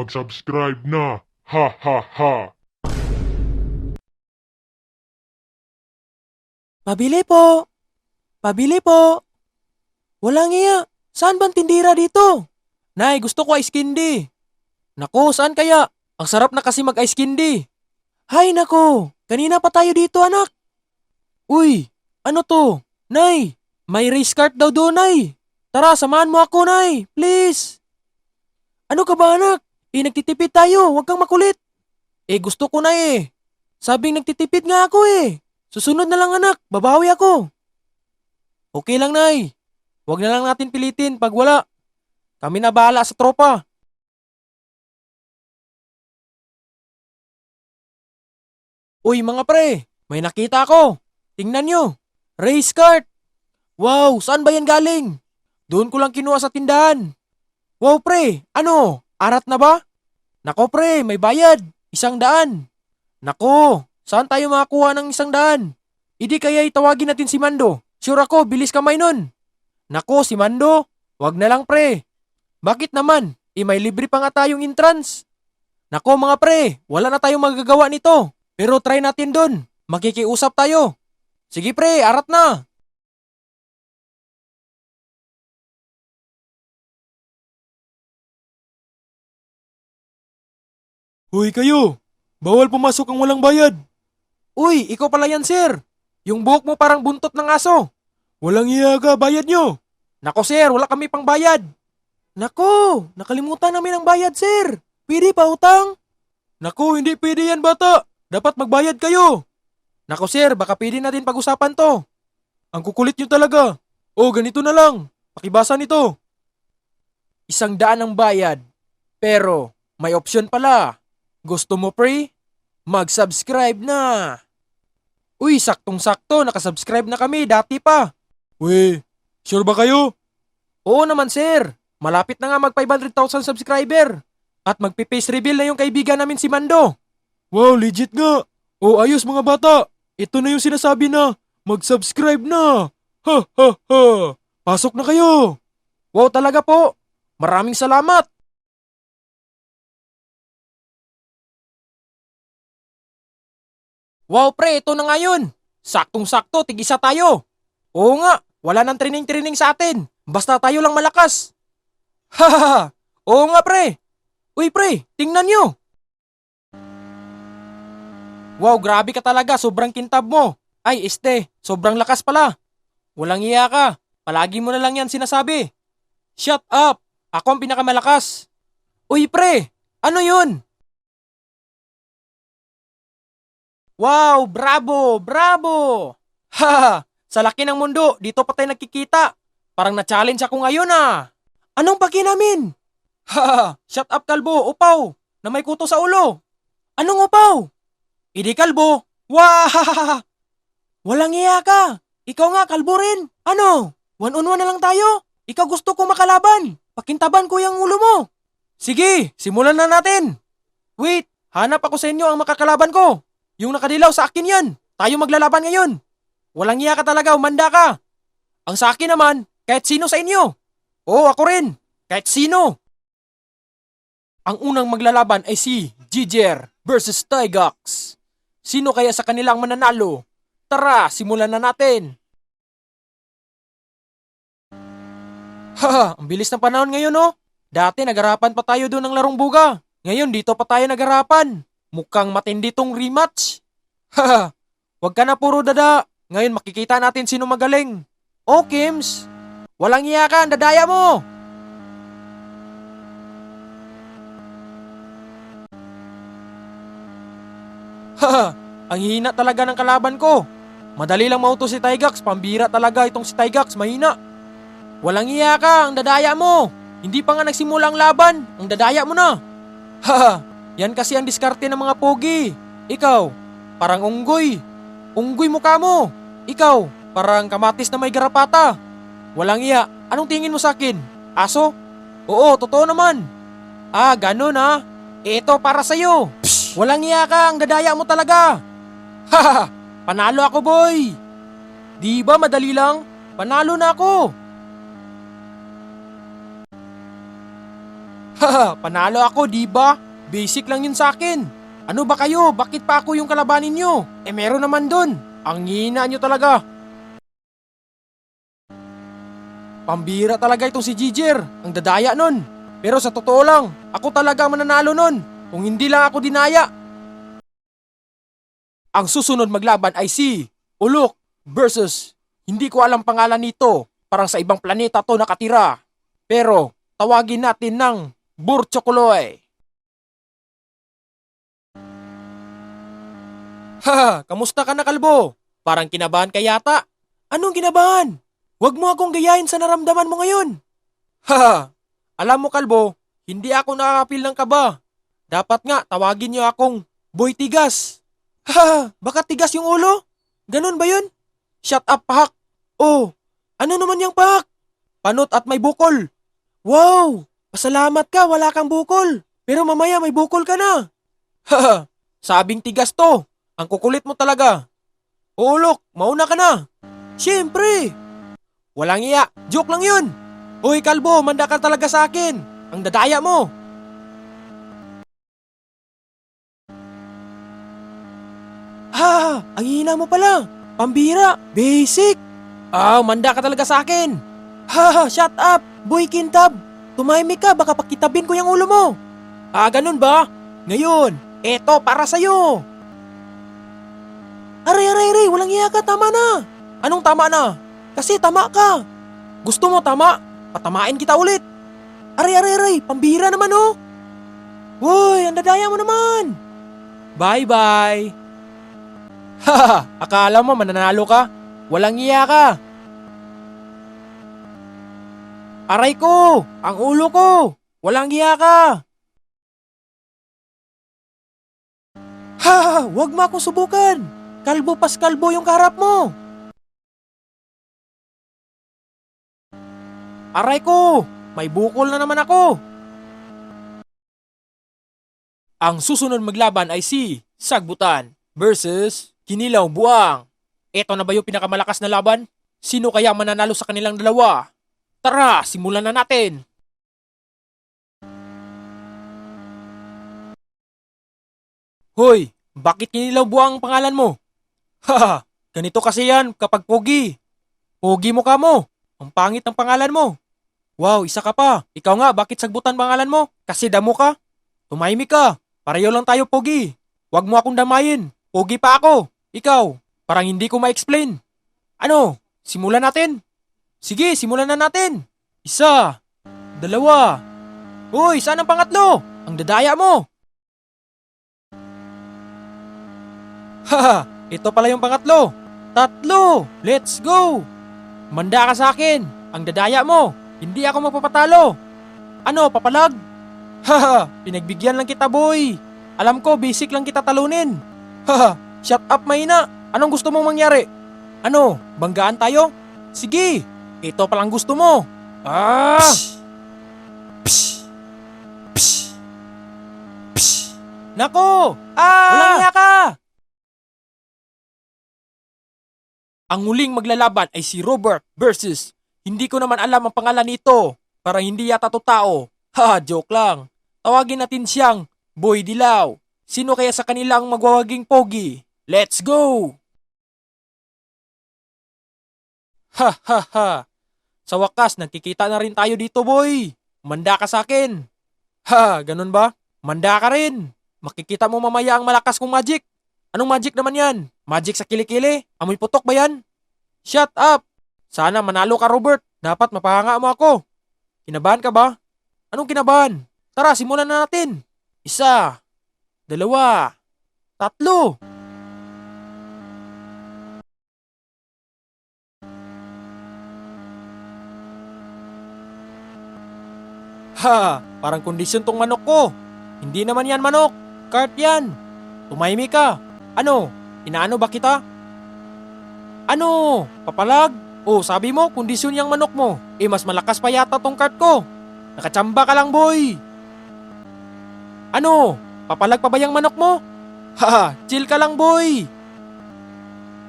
mag-subscribe na. Ha ha ha. Pabili po! Pabili po! Walang iya! Saan bang tindira dito? Nay, gusto ko ice candy. Nako, saan kaya? Ang sarap na kasi mag-ice candy. Hay nako, kanina pa tayo dito anak. Uy, ano to? Nay, may race cart daw doon nay. Tara, samahan mo ako nay, please. Ano ka ba anak? Nagtitipid tayo, huwag kang makulit. Gusto ko na Sabing nagtitipid nga ako Susunod na lang anak, babawi ako. Okay lang nay. Huwag na lang natin pilitin pag wala. Kami na bahala sa tropa. Uy mga pre, may nakita ako. Tingnan nyo. Race cart. Wow, saan ba yan galing? Doon ko lang kinuha sa tindahan. Wow pre, ano? Arat na ba? Nako pre, may bayad. 100. Nako, saan tayo makakuha ng 100? Hindi kaya itawagin natin si Mando. Sure ako, bilis kamay nun. Nako, si Mando, wag na lang pre. Bakit naman? May libre pa nga tayong entrance. Nako mga pre, wala na tayong magagawa nito. Pero try natin dun. Makikiusap tayo. Sige pre, arat na. Hoy kayo! Bawal pumasok ang walang bayad! Uy, ikaw pala yan sir. Yung buhok mo parang buntot ng aso. Walang iya ka, bayad nyo! Nako sir, wala kami pang bayad. Nako, nakalimutan namin ang bayad sir. Pwede pa utang? Naku, hindi pwede yan bata! Dapat magbayad kayo! Nako sir, baka pwede natin pag-usapan to. Ang kukulit nyo talaga! O ganito na lang, pakibasa nito. 100 ang bayad. Pero, may opsyon pala. Gusto mo pre? Mag-subscribe na. Uy, saktong-sakto, nakasubscribe na kami, dati pa. Weh, sure ba kayo? Oo naman sir, malapit na nga mag 500,000 subscriber. At magpi-face reveal na yung kaibigan namin si Mando. Wow, legit nga! O ayos mga bata, ito na yung sinasabi na mag-subscribe na! Ha ha ha! Pasok na kayo! Wow talaga po, maraming salamat. Wow pre, ito na ngayon. Saktong-sakto, tig-isa tayo. Oo nga, wala nang training-training sa atin. Basta tayo lang malakas. Hahaha, oo nga pre. Uy pre, tingnan nyo. Wow, grabe ka talaga, sobrang kintab mo. Ay, sobrang lakas pala. Walang iya ka, palagi mo na lang yan sinasabi. Shut up, ako ang pinakamalakas. Uy pre, ano yun? Wow, bravo, bravo! Ha! Sa laki ng mundo, dito pa tayo nagkikita. Parang na-challenge ako ngayon Anong paki namin? Ha! Shut up kalbo, upaw, na may kuto sa ulo. Anong upaw? Idi kalbo. Wah! Walang iya ka. Ikaw nga kalbo rin. Ano? 1-on-1 na lang tayo? Ikaw gusto ko makalaban. Pakintaban ko yung ulo mo. Sige, simulan na natin. Wait, hanap ako sa inyo ang makakalaban ko. Yung nakadilaw sa akin yan. Tayo maglalaban ngayon. Walang iya ka talaga, umanda ka. Ang sa akin naman, kahit sino sa inyo. Oo, ako rin. Kahit sino. Ang unang maglalaban ay si Giger versus Tygax. Sino kaya sa kanilang mananalo? Tara, simulan na natin. Haha, ang bilis ng panahon ngayon Dati nagarapan pa tayo doon ng larong buga. Ngayon dito pa tayo nagarapan. Mukhang matindi tong rematch. Haha, wag ka na puro dada. Ngayon makikita natin sino magaling. Oh, Kims. Walang iya ka, dadaya mo. Haha, ang hina talaga ng kalaban ko. Madali lang mauto si Tygax, pambira talaga itong si Tygax, mahina. Walang iya ka, ang dadaya mo. Hindi pa nga nagsimula ang laban, ang dadaya mo na. Haha. Yan kasi ang diskarte ng mga pogi. Ikaw, parang unggoy. Unggoy mukha mo. Ikaw, parang kamatis na may garapata. Walang iya. Anong tingin mo sa akin? Aso? Oo, totoo naman. Ah, ganun Ito para sa'yo. Psh, walang iya ka, ang dadaya mo talaga. Haha, panalo ako boy. Di ba madali lang? Panalo na ako. Haha, panalo ako, di ba? Basic lang yun sa akin. Ano ba kayo? Bakit pa ako yung kalabanin nyo? Meron naman dun. Ang hina nyo talaga. Pambira talaga itong si Giger. Ang dadaya nun. Pero sa totoo lang, ako talaga mananalo nun. Kung hindi lang ako dinaya. Ang susunod maglaban ay si Ulok versus hindi ko alam pangalan nito. Parang sa ibang planeta to nakatira. Pero tawagin natin ng Burchokoloy. Haha, kamusta ka na, kalbo? Parang kinabahan ka yata. Anong kinabahan? Huwag mo akong gayahin sa naramdaman mo ngayon. Haha, alam mo, kalbo, hindi ako nakakapil ng kaba. Dapat nga tawagin niyo akong Boy Tigas. Haha, baka tigas yung ulo? Ganun ba yun? Shut up, pahak. Oh, ano naman yung pahak? Panot at may bukol. Wow, pasalamat ka, wala kang bukol. Pero mamaya may bukol ka na. Haha, sabing tigas to. Ang kukulit mo talaga. Ulok, mauna ka na. Siyempre. Walang iya, joke lang yun. Hoy kalbo, manda ka talaga sa akin. Ang dadaya mo. Ha, ang hina mo pala. Pambira, basic. Manda ka talaga sa akin. Ha, shut up, boy kintab. Tumahimik ka, baka pakitabin ko yung ulo mo. Ganun ba? Ngayon, eto para sa'yo. Aray, walang iya ka, tama na. Anong tama na? Kasi tama ka. Gusto mo tama? Patamain kita ulit. Aray, pambira naman oh. Uy, ang dadaya mo naman. Bye-bye. Haha, akala mo mananalo ka? Walang iya ka. Aray ko, ang ulo ko. Walang iya ka. Ha, wag mo akong subukan. Kalbo pas kalbo yung kaharap mo. Aray ko, may bukol na naman ako. Ang susunod maglaban ay si Sagbutan versus Kinilaw Buwang. Eto na ba yung pinakamalakas na laban? Sino kaya mananalo sa kanilang dalawa? Tara, simulan na natin. Hoy, bakit Kinilaw Buwang ang pangalan mo? Haha, ganito kasi yan kapag pogi. Pogi mo ka mo. Ang pangit ng pangalan mo. Wow, isa ka pa. Ikaw nga, bakit Sagbutan pangalan mo? Kasi damo ka? Tumahimik ka. Pareho lang tayo pogi. Huwag mo akong damayin. Pogi pa ako. Ikaw, parang hindi ko ma-explain. Ano, simulan natin? Sige, simulan na natin. Isa, dalawa. Uy, saan ang pangatlo? Ang dadaya mo. Haha, ito pala yung pangatlo. Tatlo, let's go. Manda ka sa akin. Ang dadaya mo. Hindi ako mapapatalo. Ano, papalag? Haha, pinagbigyan lang kita, boy. Alam ko, basic lang kita talunin. Haha, shut up, mahina. Anong gusto mong mangyari? Ano, banggaan tayo? Sige, ito palang gusto mo. Psh! Psh! Psh! Psh! Nako! Walang iya ka! Ang muling maglalaban ay si Robert versus hindi ko naman alam ang pangalan nito. Parang hindi yata to tao. Ha, joke lang. Tawagin natin siyang Boy Dilaw. Sino kaya sa kanila ang magwawaging pogi? Let's go! Ha. Sa wakas, nagkikita na rin tayo dito, boy. Manda ka sa akin. Ha, ganun ba? Manda ka rin. Makikita mo mamaya ang malakas kong magic. Anong magic naman yan? Magic sa kilikili? Amoy putok ba yan? Shut up! Sana manalo ka, Robert. Dapat mapahanga mo ako. Kinabahan ka ba? Anong kinabahan? Tara, simulan na natin. Isa, dalawa, tatlo. Ha, parang kondisyon tong manok ko. Hindi naman yan manok. Cart yan. Tumahimik ka. Ano? Inaano ba kita? Ano? Papalag? Oh, sabi mo, kondisyon yung manok mo. Mas malakas pa yata tong cart ko. Nakachamba ka lang, boy. Ano? Papalag pa ba yung manok mo? Haha, chill ka lang, boy.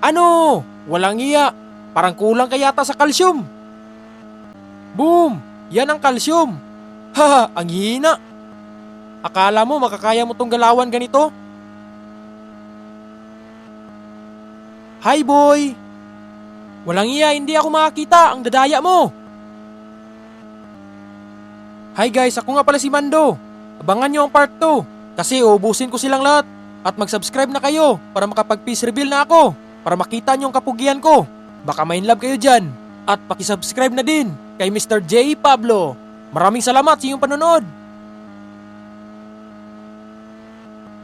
Ano? Walang iya. Parang kulang ka yata sa kalsyum. Boom! Yan ang kalsyum. Ha, ang hina. Akala mo makakaya mo tong galawan ganito? Hi boy! Walang iya, hindi ako makakita. Ang dadaya mo. Hi guys, ako nga pala si Mando. Abangan nyo ang part 2 kasi uubusin ko silang lahat. At mag-subscribe na kayo para makapag-peace reveal na ako. Para makita nyo ang kapugian ko. Baka may in love kayo dyan. At pakisubscribe na din kay Mr. J. Pablo. Maraming salamat sa iyong panonood.